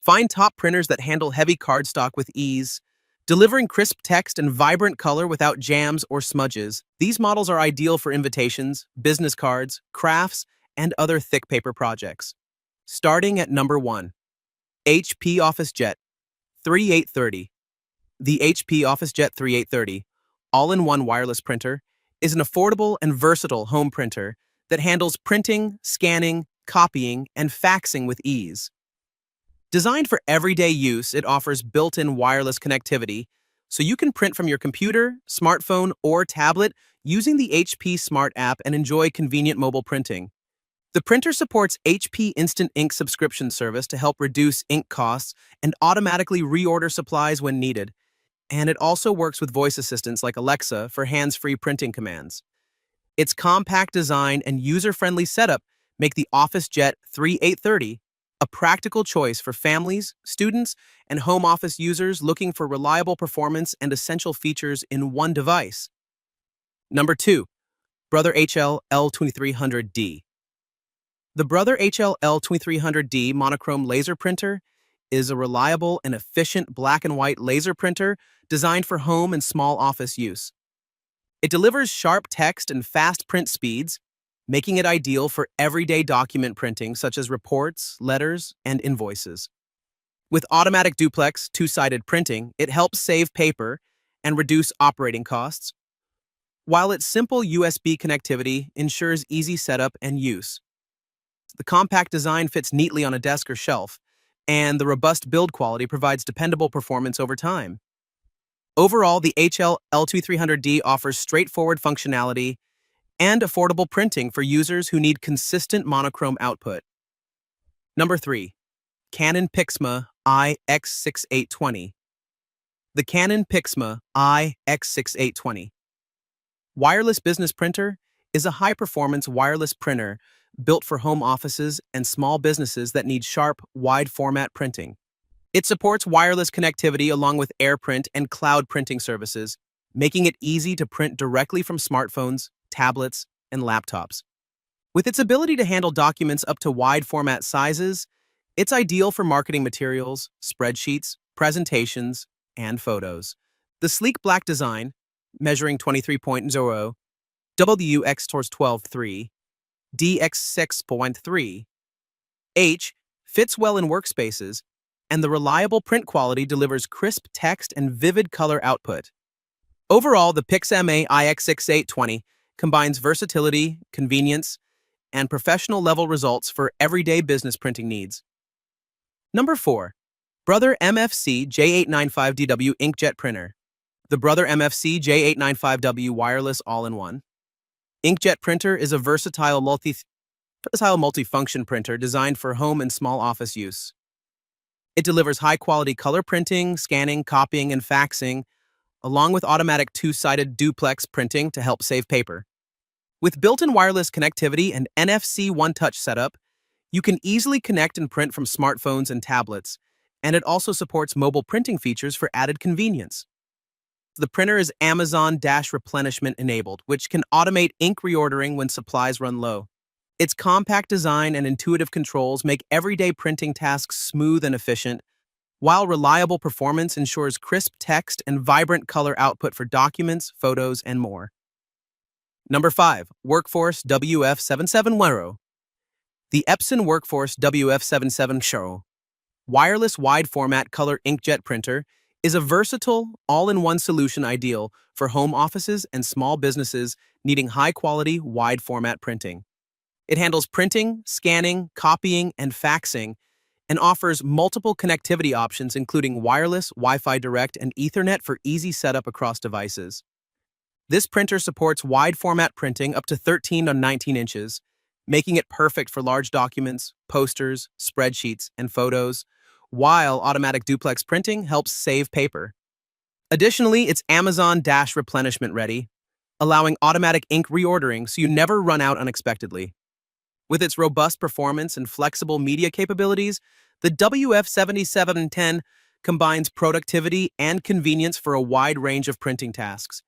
Find top printers that handle heavy cardstock with ease, delivering crisp text and vibrant color without jams or smudges. These models are ideal for invitations, business cards, crafts, and other thick paper projects. Starting at number 1. HP OfficeJet 3830. The HP OfficeJet 3830, all-in-one wireless printer, is an affordable and versatile home printer that handles printing, scanning, copying, and faxing with ease. Designed for everyday use, it offers built-in wireless connectivity, so you can print from your computer, smartphone, or tablet using the HP Smart app and enjoy convenient mobile printing. The printer supports HP Instant Ink subscription service to help reduce ink costs and automatically reorder supplies when needed. And it also works with voice assistants like Alexa for hands-free printing commands. Its compact design and user-friendly setup make the OfficeJet 3830 a practical choice for families, students, and home office users looking for reliable performance and essential features in one device. Number 2. Brother HL L2300D. The Brother HL L2300D monochrome laser printer is a reliable and efficient black and white laser printer designed for home and small office use. It delivers sharp text and fast print speeds, making it ideal for everyday document printing such as reports, letters, and invoices. With automatic duplex, two-sided printing, it helps save paper and reduce operating costs, while its simple USB connectivity ensures easy setup and use. The compact design fits neatly on a desk or shelf, and the robust build quality provides dependable performance over time. Overall, the HL L2300D offers straightforward functionality and affordable printing for users who need consistent monochrome output. Number 3. Canon Pixma iX6820. The Canon Pixma iX6820 wireless business printer is a high-performance wireless printer built for home offices and small businesses that need sharp, wide-format printing. It supports wireless connectivity along with AirPrint and cloud printing services, making it easy to print directly from smartphones, tablets, and laptops. With its ability to handle documents up to wide format sizes, it's ideal for marketing materials, spreadsheets, presentations, and photos. The sleek black design, measuring 23.0 WX towards 12.3, DX 6.3, H, fits well in workspaces, and the reliable print quality delivers crisp text and vivid color output. Overall, the Pixma iX6820 combines versatility, convenience, and professional-level results for everyday business printing needs. Number 4. Brother MFC J895DW Inkjet Printer. The Brother MFC J895W Wireless All-in-One Inkjet Printer is a versatile multifunction printer designed for home and small office use. It delivers high-quality color printing, scanning, copying, and faxing, along with automatic two-sided duplex printing to help save paper. With built-in wireless connectivity and NFC one-touch setup, you can easily connect and print from smartphones and tablets, and it also supports mobile printing features for added convenience. The printer is Amazon-replenishment enabled, which can automate ink reordering when supplies run low. Its compact design and intuitive controls make everyday printing tasks smooth and efficient, while reliable performance ensures crisp text and vibrant color output for documents, photos, and more. Number 5. Workforce WF7710. The Epson Workforce WF7710 wireless wide-format color inkjet printer is a versatile, all-in-one solution ideal for home offices and small businesses needing high-quality, wide-format printing. It handles printing, scanning, copying, and faxing, and offers multiple connectivity options including wireless, Wi-Fi Direct, and Ethernet for easy setup across devices. This printer supports wide-format printing up to 13 on 19 inches, making it perfect for large documents, posters, spreadsheets, and photos, while automatic duplex printing helps save paper. Additionally, it's Amazon-replenishment ready, allowing automatic ink reordering so you never run out unexpectedly. With its robust performance and flexible media capabilities, the WF7710 combines productivity and convenience for a wide range of printing tasks.